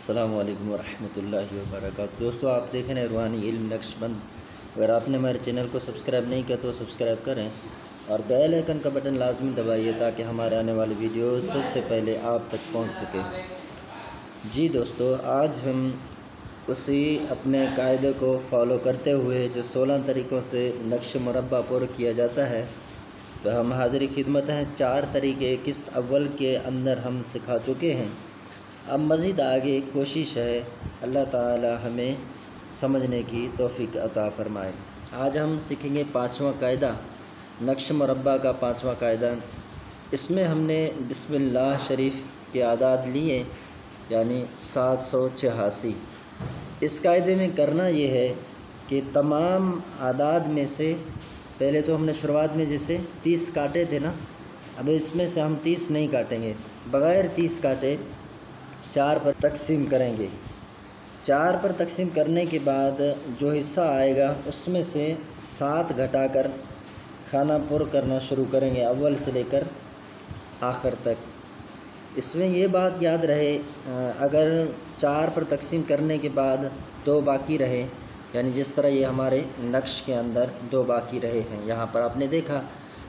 السلام علیکم ورحمۃ اللہ وبرکاتہ۔ دوستو، آپ دیکھیں روحانی علم نقش بند۔ اگر آپ نے ہمارے چینل کو سبسکرائب نہیں کیا تو سبسکرائب کریں اور بیل آئیکن کا بٹن لازمی دبائیے تاکہ ہمارے آنے والی ویڈیو سب سے پہلے آپ تک پہنچ سکے۔ جی دوستو، آج ہم اسی اپنے قاعدے کو فالو کرتے ہوئے جو 16 طریقوں سے نقش مربع پر کیا جاتا ہے، تو ہم حاضر خدمت ہیں۔ 4 طریقے قسط اول کے اندر ہم سکھا چکے ہیں۔ اب مزید آگے کوشش ہے اللہ تعالی ہمیں سمجھنے کی توفیق عطا فرمائے۔ آج ہم سیکھیں گے 5واں قاعدہ، نقش مربع کا 5واں قاعدہ۔ اس میں ہم نے بسم اللہ شریف کے اعداد لیے، یعنی 786۔ اس قاعدے میں کرنا یہ ہے کہ تمام اعداد میں سے پہلے تو ہم نے شروعات میں جیسے 30 کاٹے تھے نا، اب اس میں سے ہم 30 نہیں کاٹیں گے، بغیر 30 کاٹے 4 پر تقسیم کریں گے۔ 4 پر تقسیم کرنے کے بعد جو حصہ آئے گا اس میں سے 7 گھٹا کر کھانا پر کرنا شروع کریں گے، اول سے لے کر آخر تک۔ اس میں یہ بات یاد رہے، اگر 4 پر تقسیم کرنے کے بعد 2 باقی رہے، یعنی جس طرح یہ ہمارے نقش کے اندر 2 باقی رہے ہیں، یہاں پر آپ نے دیکھا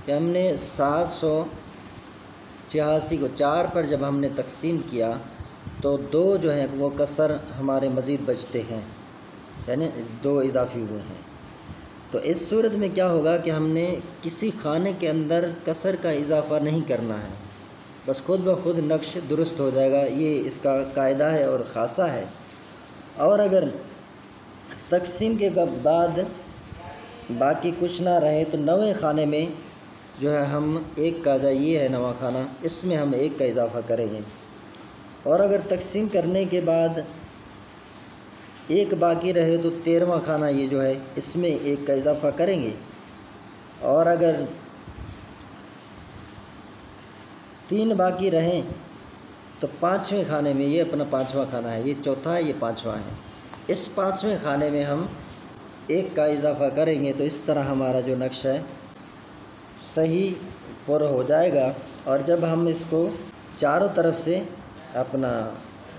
کہ ہم نے 786 کو 4 پر جب ہم نے تقسیم کیا تو 2 جو ہیں وہ کسر ہمارے مزید بچتے ہیں، یعنی 2 اضافی ہوئے ہیں۔ تو اس صورت میں کیا ہوگا کہ ہم نے کسی خانے کے اندر کسر کا اضافہ نہیں کرنا ہے، بس خود بخود نقش درست ہو جائے گا۔ یہ اس کا قاعدہ ہے اور خاصہ ہے۔ اور اگر تقسیم کے بعد باقی کچھ نہ رہے تو 9ویں خانے میں جو ہے ہم 1 کا یہ ہے 9واں خانہ، اس میں ہم 1 کا اضافہ کریں گے۔ اور اگر تقسیم کرنے کے بعد 1 باقی رہے تو 13واں خانہ یہ جو ہے اس میں 1 کا اضافہ کریں گے۔ اور اگر 3 باقی رہیں تو 5ویں خانے میں، یہ اپنا 5واں خانہ ہے، یہ چوتھا ہے، یہ 5واں ہے، اس 5ویں خانے میں ہم 1 کا اضافہ کریں گے۔ تو اس طرح ہمارا جو نقش ہے صحیح پر ہو جائے گا۔ اور جب ہم اس کو چاروں طرف سے اپنا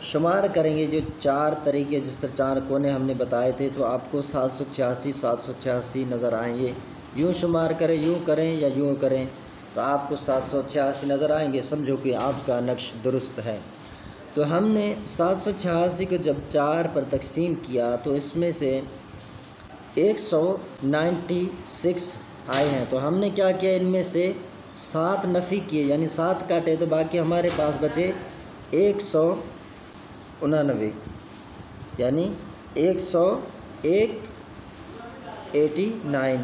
شمار کریں گے، جو 4 طریقے جس طرح 4 کونے ہم نے بتائے تھے، تو آپ کو 786 نظر آئیں گے۔ یوں شمار کریں، یوں کریں یا یوں کریں تو آپ کو 786 نظر آئیں گے، سمجھو کہ آپ کا نقش درست ہے۔ تو ہم نے 786 کو جب 4 پر تقسیم کیا تو اس میں سے 196 آئے ہیں، تو ہم نے کیا کیا، ان میں سے 7 نفی کیے، یعنی 7 کاٹے، تو باقی ہمارے پاس بچے 189، یعنی 189۔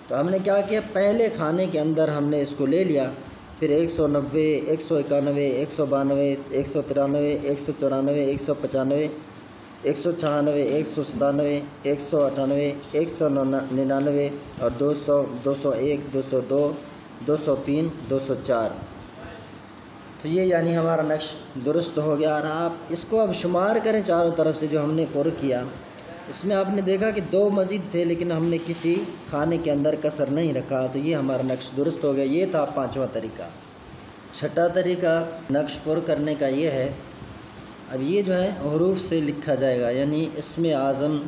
تو ہم نے کیا کیا، پہلے کھانے کے اندر ہم نے اس کو لے لیا، پھر 190، 191، 192، 193، 194، 195، 196، 197، 198، 199 اور 200، 201، 202، 203، 204۔ تو یہ یعنی ہمارا نقش درست ہو گیا۔ اور آپ اس کو اب شمار کریں چاروں طرف سے جو ہم نے پر کیا، اس میں آپ نے دیکھا کہ 2 مزید تھے لیکن ہم نے کسی کھانے کے اندر کسر نہیں رکھا، تو یہ ہمارا نقش درست ہو گیا۔ یہ تھا 5واں طریقہ۔ 6واں طریقہ نقش پر کرنے کا یہ ہے، اب یہ جو ہے حروف سے لکھا جائے گا، یعنی اسم اعظم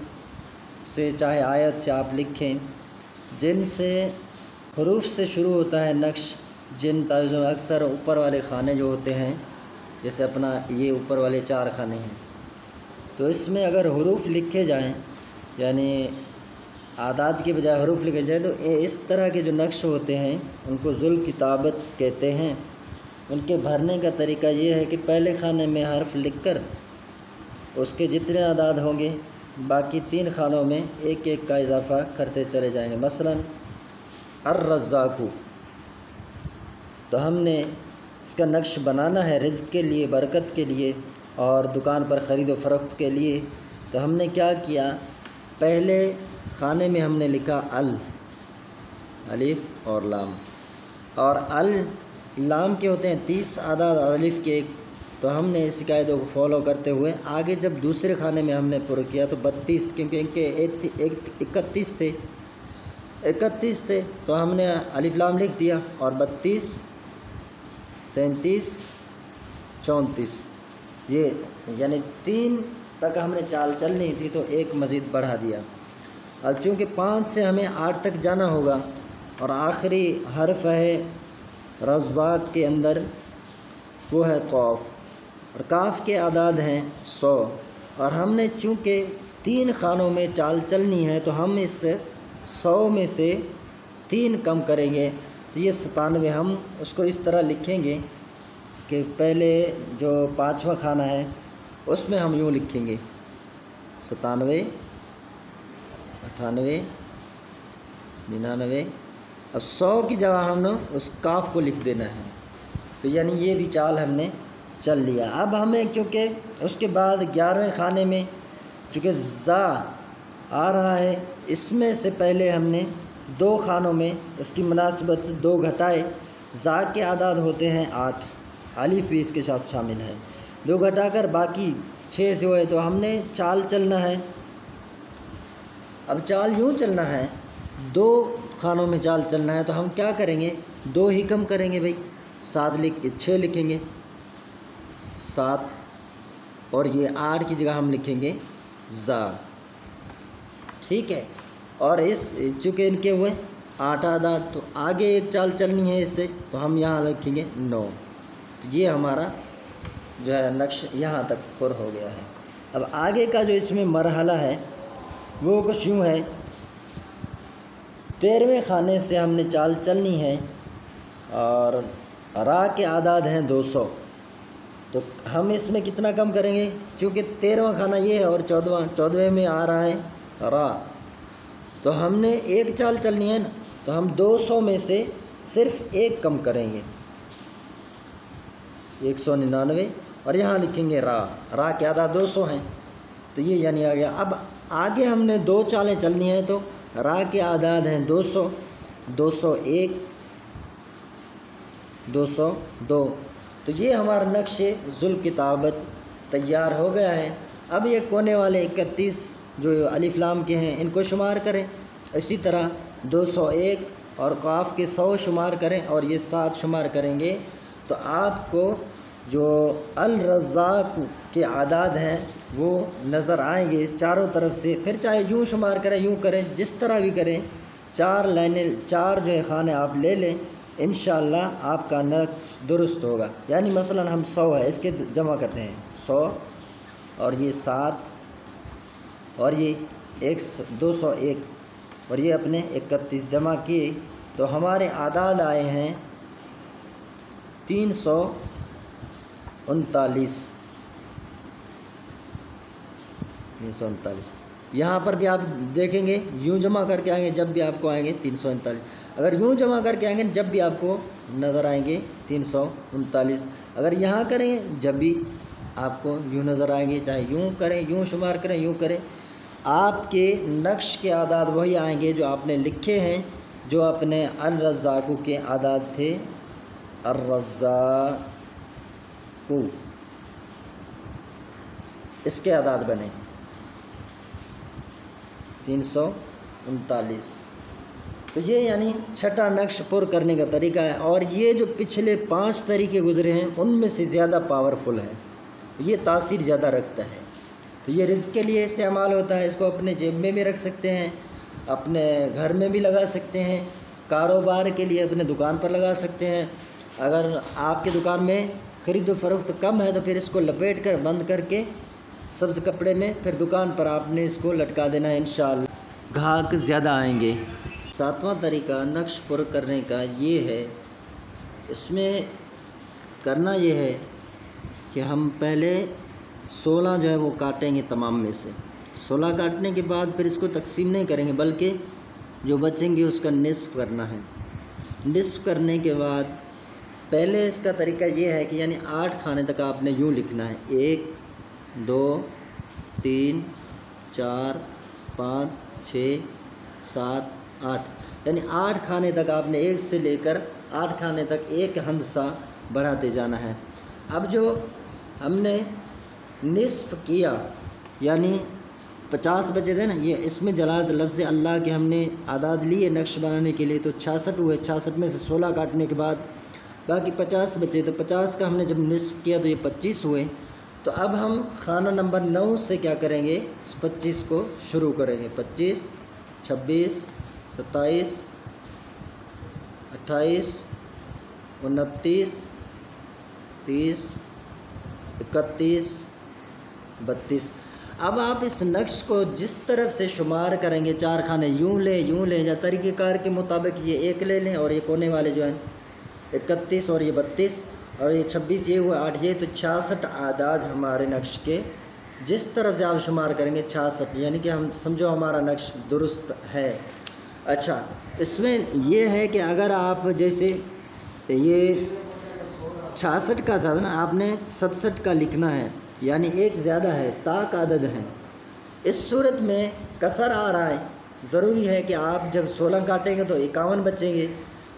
سے چاہے آیت سے آپ لکھیں، جن سے حروف سے شروع ہوتا ہے نقش، جن تعویذوں اکثر اوپر والے خانے جو ہوتے ہیں، جیسے اپنا یہ اوپر والے 4 خانے ہیں، تو اس میں اگر حروف لکھے جائیں، یعنی اعداد کے بجائے حروف لکھے جائیں، تو اس طرح کے جو نقش ہوتے ہیں ان کو ذل کتابت کہتے ہیں۔ ان کے بھرنے کا طریقہ یہ ہے کہ پہلے خانے میں حرف لکھ کر اس کے جتنے اعداد ہوں گے باقی 3 خانوں میں 1 کا اضافہ کرتے چلے جائیں گے۔ مثلا الرزاق، تو ہم نے اس کا نقش بنانا ہے رزق کے لیے، برکت کے لیے اور دکان پر خرید و فروخت کے لیے۔ تو ہم نے کیا کیا، پہلے خانے میں ہم نے لکھا الف اور لام، اور لام کے ہوتے ہیں 30 اعداد اور الف کے 1، تو ہم نے اس قاعدے کو فالو کرتے ہوئے آگے جب دوسرے خانے میں ہم نے پر کیا تو 32، کیونکہ ان کے 31 تھے تو ہم نے الف لام لکھ دیا، اور 32، 33، 34، یہ یعنی 3 تک ہم نے چال چلنی تھی تو 1 مزید بڑھا دیا۔ اب چونکہ 5 سے ہمیں 8 تک جانا ہوگا اور آخری حرف ہے رزاق کے اندر وہ ہے قاف، اور کاف کے اعداد ہیں 100، اور ہم نے چونکہ 3 خانوں میں چال چلنی ہے تو ہم اس 100 میں سے 3 کم کریں گے تو یہ 97۔ ہم اس کو اس طرح لکھیں گے کہ پہلے جو 5واں خانہ ہے اس میں ہم یوں لکھیں گے 97 98 99۔ اب 100 کی جگہ ہم نے اس کاف کو لکھ دینا ہے، تو یعنی یہ بھی چال ہم نے چل لیا۔ اب ہمیں چونکہ اس کے بعد 11ویں خانے میں چونکہ زا آ رہا ہے، اس میں سے پہلے ہم نے 2 خانوں میں اس کی مناسبت 2 گھٹائے۔ زا کے اعداد ہوتے ہیں 8، الف بھی اس کے ساتھ شامل ہے، 2 گھٹا کر باقی 6 سے ہوئے، تو ہم نے چال چلنا ہے۔ اب چال یوں چلنا ہے، 2 خانوں میں چال چلنا ہے، تو ہم کیا کریں گے، 2 ہی کم کریں گے بھائی، 6 لکھیں گے 7، اور یہ 8 کی جگہ ہم لکھیں گے زا، ٹھیک ہے۔ اور اس چونکہ ان کے ہوئے 8 اعداد، تو آگے ایک چال چلنی ہے اس سے، تو ہم یہاں لکھیں گے 9۔ تو یہ ہمارا جو ہے نقش یہاں تک پر ہو گیا ہے۔ اب آگے کا جو اس میں مرحلہ ہے وہ کچھ یوں ہے، 13ویں خانے سے ہم نے چال چلنی ہے، اور را کے اعداد ہیں 200، تو ہم اس میں کتنا کم کریں گے، چونکہ 13واں خانہ یہ ہے اور 14ویں میں آ رہا ہے را، تو ہم نے ایک چال چلنی ہے نا، تو ہم 200 میں سے صرف 1 کم کریں گے 199، اور یہاں لکھیں گے را کے اعداد 200 ہیں، تو یہ یعنی آ گیا۔ اب آگے ہم نے 2 چالیں چلنی ہیں، تو را کے اعداد ہیں 200، 201، 202، تو یہ ہمارا نقش ذوالکتابت تیار ہو گیا ہے۔ اب یہ کونے والے 31 جو الف لام کے ہیں ان کو شمار کریں، اسی طرح 201 اور قاف کے 100 شمار کریں، اور یہ 7 شمار کریں گے تو آپ کو جو الرزاق کے اعداد ہیں وہ نظر آئیں گے چاروں طرف سے۔ پھر چاہے یوں شمار کریں، یوں کریں، جس طرح بھی کریں، 4 لائنیں 4 جو ہے خانے آپ لے لیں، انشاءاللہ آپ کا نقش درست ہوگا۔ یعنی مثلا ہم 100 ہے، اس کے جمع کرتے ہیں 100، اور یہ 7، اور یہ 201، اور یہ اپنے 31 جمع کیے، تو ہمارے اعداد آئے ہیں 339۔ یہاں پر بھی آپ دیکھیں گے یوں جمع کر کے آئیں گے، جب بھی آپ کو آئیں گے 339، اگر یوں جمع کر کے آئیں گے جب بھی آپ کو نظر آئیں گے 339، اگر یہاں کریں گے جب بھی آپ کو یوں نظر آئیں گے، چاہے یوں کریں، یوں شمار کریں، یوں کریں، آپ کے نقش کے اعداد وہی آئیں گے جو آپ نے لکھے ہیں، جو اپنے الرزاقو کے اعداد تھے، الرزاقو اس کے اعداد بنے 339۔ تو یہ یعنی چھٹا نقش پر کرنے کا طریقہ ہے، اور یہ جو پچھلے 5 طریقے گزرے ہیں ان میں سے زیادہ پاورفل ہے، یہ تاثیر زیادہ رکھتا ہے۔ تو یہ رزق کے لیے استعمال ہوتا ہے، اس کو اپنے جیب میں بھی رکھ سکتے ہیں، اپنے گھر میں بھی لگا سکتے ہیں، کاروبار کے لیے اپنے دکان پر لگا سکتے ہیں۔ اگر آپ کی دکان میں خرید و فروخت کم ہے تو پھر اس کو لپیٹ کر بند کر کے سبز کپڑے میں پھر دکان پر آپ نے اس کو لٹکا دینا ہے، انشاءاللہ گاہک زیادہ آئیں گے۔ 7واں طریقہ نقش پر کرنے کا یہ ہے، اس میں کرنا یہ ہے کہ ہم پہلے 16 جو ہے وہ کاٹیں گے، تمام میں سے 16 کاٹنے کے بعد پھر اس کو تقسیم نہیں کریں گے، بلکہ جو بچیں گے اس کا نصف کرنا ہے۔ نصف کرنے کے بعد پہلے اس کا طریقہ یہ ہے کہ یعنی 8 خانے تک آپ نے یوں لکھنا ہے، 1 2 3 4 5 6 7 8، یعنی 8 خانے تک آپ نے 1 سے لے کر 8 خانے تک ایک ہندسہ بڑھاتے جانا ہے۔ اب جو ہم نے نصف کیا یعنی 50 بچے تھے نا، یہ اس میں جلالت لفظ اللہ کے ہم نے اعداد لیے نقش بنانے کے لیے، تو 66 ہوئے، 66 میں سے 16 کاٹنے کے بعد باقی 50 بچے، تو 50 کا ہم نے جب نصف کیا تو یہ 25 ہوئے، تو اب ہم خانہ نمبر 9 سے کیا کریں گے، 25 کو شروع کریں گے۔ 25، 26، 27، 28، 29، 30، 31، 32۔ اب آپ اس نقش کو جس طرف سے شمار کریں گے، 4 خانے یوں لیں یا طریقہ کار کے مطابق یہ 1 لے لیں، اور یہ کونے والے جو ہیں 31 اور یہ 32 اور یہ 26، یہ ہوا 8، یہ تو 66 اعداد ہمارے نقش کے جس طرف سے آپ شمار کریں گے 66، یعنی کہ ہم سمجھو ہمارا نقش درست ہے۔ اچھا، اس میں یہ ہے کہ اگر آپ جیسے یہ 66 کا تھا نا، آپ نے 67 کا لکھنا ہے، یعنی ایک زیادہ ہے، طاق عدد ہے۔ اس صورت میں کسر آ رہا ہے، ضروری ہے کہ آپ جب 16 کاٹیں گے تو 51 بچیں گے،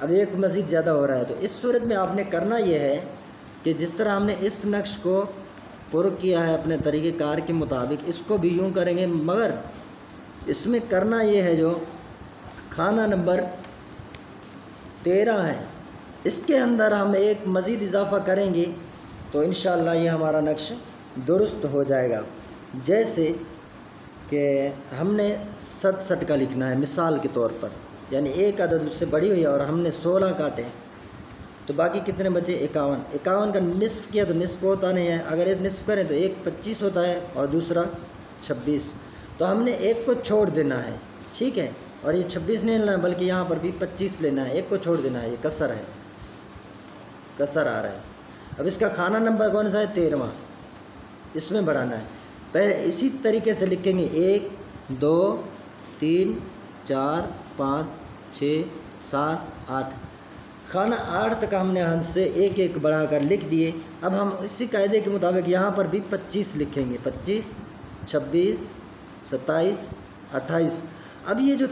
اب ایک مزید زیادہ ہو رہا ہے۔ تو اس صورت میں آپ نے کرنا یہ ہے کہ جس طرح ہم نے اس نقش کو پر کیا ہے اپنے طریقہ کار کے مطابق، اس کو بھی یوں کریں گے، مگر اس میں کرنا یہ ہے جو خانہ نمبر 13 ہے، اس کے اندر ہم ایک مزید اضافہ کریں گے تو انشاءاللہ یہ ہمارا نقش درست ہو جائے گا۔ جیسے کہ ہم نے 67 کا لکھنا ہے مثال کے طور پر، یعنی ایک عدد اس سے بڑی ہوئی ہے اور ہم نے 16 کاٹے، تو باقی کتنے بچے؟ 51۔ 51 کا نصف کیا تو نصف ہوتا نہیں ہے، اگر ایک نصف کریں تو ایک 25 ہوتا ہے اور دوسرا 26، تو ہم نے ایک کو چھوڑ دینا ہے، ٹھیک ہے، اور یہ 26 نہیں لینا ہے بلکہ یہاں پر بھی 25 لینا ہے، ایک کو چھوڑ دینا ہے، یہ کسر ہے، کسر آ رہا ہے۔ اب اس کا خانہ نمبر کون سا ہے؟ 13واں، اس میں بڑھانا ہے۔ پہلے اسی طریقے سے لکھیں گے 1، 2، 3، 4، 5، 6، 7، 8۔ خانہ 8 تک ہم نے ہنس سے ایک ایک بڑھا کر لکھ دیے۔ اب ہم اسی قاعدے کے مطابق یہاں پر بھی 25 لکھیں گے، 25، 26، 27، 28۔ اب یہ جو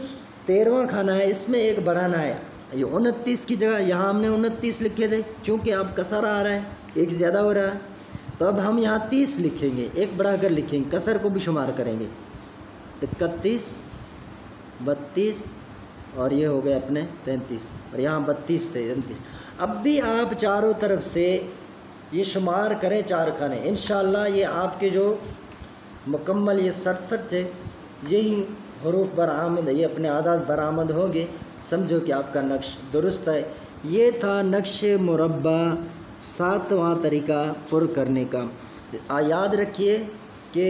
13واں خانہ ہے اس میں ایک بڑھانا ہے، یہ 29 کی جگہ یہاں ہم نے 29 لکھے تھے، چونکہ اب کسر آ رہا ہے، ایک زیادہ ہو رہا ہے، تو اب ہم یہاں 30 لکھیں گے، ایک بڑھا کر لکھیں گے، کسر کو بھی شمار کریں گے، 31، 32 اور یہ ہو گئے اپنے 33، اور یہاں 32 سے 33۔ اب بھی آپ چاروں طرف سے یہ شمار کریں 4 خانے، انشاءاللہ یہ آپ کے جو مکمل یہ 67 ہے، یہی حروف برآمد، یہ اپنے اعداد برآمد ہوں گے، سمجھو کہ آپ کا نقش درست ہے۔ یہ تھا نقش مربع 7واں طریقہ پر کرنے کا۔ یاد رکھیے کہ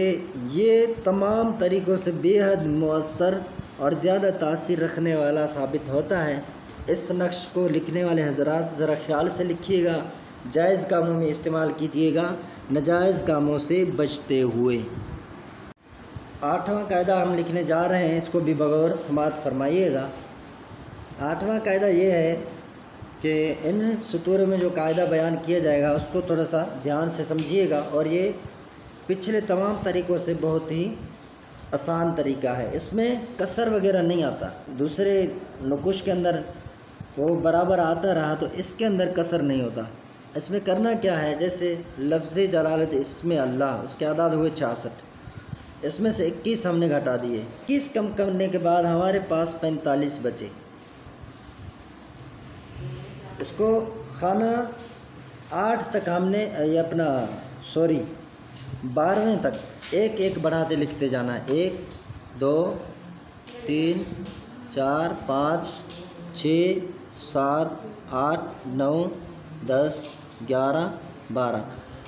یہ تمام طریقوں سے بے حد مؤثر اور زیادہ تاثیر رکھنے والا ثابت ہوتا ہے۔ اس نقش کو لکھنے والے حضرات ذرا خیال سے لکھیے گا، جائز کاموں میں استعمال کیجیے گا، ناجائز کاموں سے بچتے ہوئے۔ 8واں قاعدہ ہم لکھنے جا رہے ہیں، اس کو بھی بغور سماعت فرمائیے گا۔ 8واں قاعدہ یہ ہے کہ ان سطوروں میں جو قاعدہ بیان کیا جائے گا اس کو تھوڑا سا دھیان سے سمجھیے گا، اور یہ پچھلے تمام طریقوں سے بہت ہی آسان طریقہ ہے، اس میں کسر وغیرہ نہیں آتا۔ دوسرے نقوش کے اندر وہ برابر آتا رہا، تو اس کے اندر کسر نہیں ہوتا۔ اس میں کرنا کیا ہے، جیسے لفظ جلالت اسم اللہ، اس کے اعداد ہوئے 66، اس میں سے 21 ہم نے گھٹا دیے، 21 کم کرنے کے بعد ہمارے پاس 45 بچے۔ اس کو خانہ 8 تک ہم نے یہ اپنا 12ویں تک ایک ایک بڑھاتے لکھتے جانا ہے، 1، 2، 3، 4، 5، 6، 7، 8، 9، 10، 11، 12۔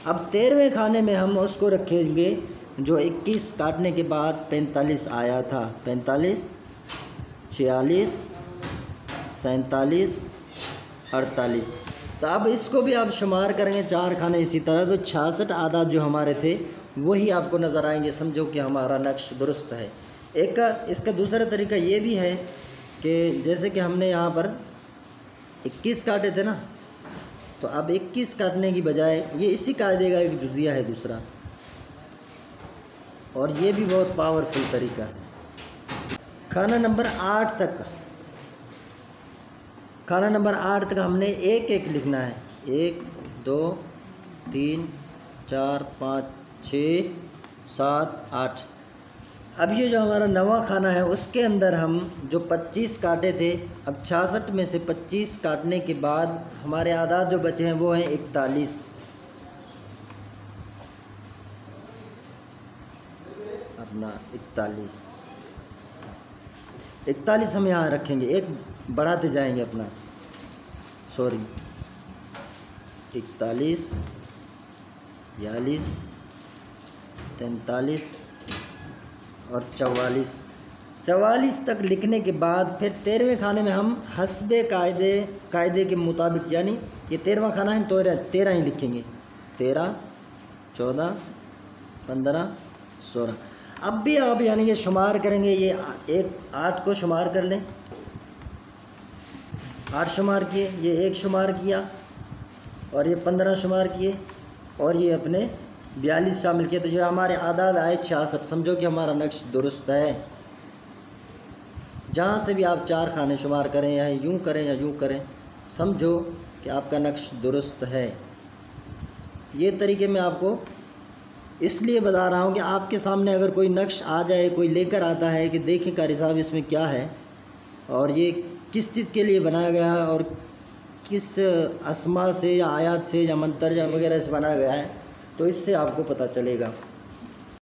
اب 13ویں خانے میں ہم اس کو رکھیں گے جو 21 کاٹنے کے بعد 45 آیا تھا، 45، 46، 47، 48۔ تو اب اس کو بھی آپ شمار کریں گے 4 خانے اسی طرح، تو 66 اعداد جو ہمارے تھے وہی آپ کو نظر آئیں گے، سمجھو کہ ہمارا نقش درست ہے۔ اس کا دوسرا طریقہ یہ بھی ہے کہ جیسے کہ ہم نے یہاں پر 21 کاٹے تھے نا، تو اب 21 کاٹنے کی بجائے یہ اسی قاعدے کا ایک جزیہ ہے دوسرا، اور یہ بھی بہت پاورفل طریقہ ہے۔ خانہ نمبر 8 تک ہم نے ایک ایک لکھنا ہے، 1، 2، 3، 4، 5، 6، 7، 8۔ اب یہ جو ہمارا 9واں خانہ ہے اس کے اندر ہم جو 25 کاٹے تھے، اب 66 میں سے 25 کاٹنے کے بعد ہمارے اعداد جو بچے ہیں وہ ہیں 41۔ اپنا 41 ہم یہاں رکھیں گے، ایک بڑھاتے جائیں گے اپنا، 41 42 43 اور 44 تک لکھنے کے بعد پھر 13ویں کھانے میں ہم حسب قاعدے کے مطابق، یعنی یہ 13واں کھانا ہے ہم 13 ہی لکھیں گے، 13 14 15 16۔ اب بھی آپ یعنی یہ شمار کریں گے، یہ 8 کو شمار کر لیں، 8 شمار کیے، یہ 1 شمار کیا اور یہ 15 شمار کیے اور یہ اپنے 42 شامل کیے، تو یہ ہمارے اعداد آئے 66۔ سمجھو کہ ہمارا نقش درست ہے۔ جہاں سے بھی آپ 4 کھانے شمار کریں، یا یوں کریں یا یوں کریں، سمجھو کہ آپ کا نقش درست ہے۔ یہ طریقے میں آپ کو اس لیے بتا رہا ہوں کہ آپ کے سامنے اگر کوئی نقش آ جائے، کوئی لے کر آتا ہے کہ دیکھیں قاری صاحب اس میں کیا ہے اور یہ کس چیز کے لیے بنایا گیا ہے اور کس اسما سے یا آیات سے یا منتر یا وغیرہ سے بنایا گیا ہے، تو اس سے آپ کو پتہ چلے گا۔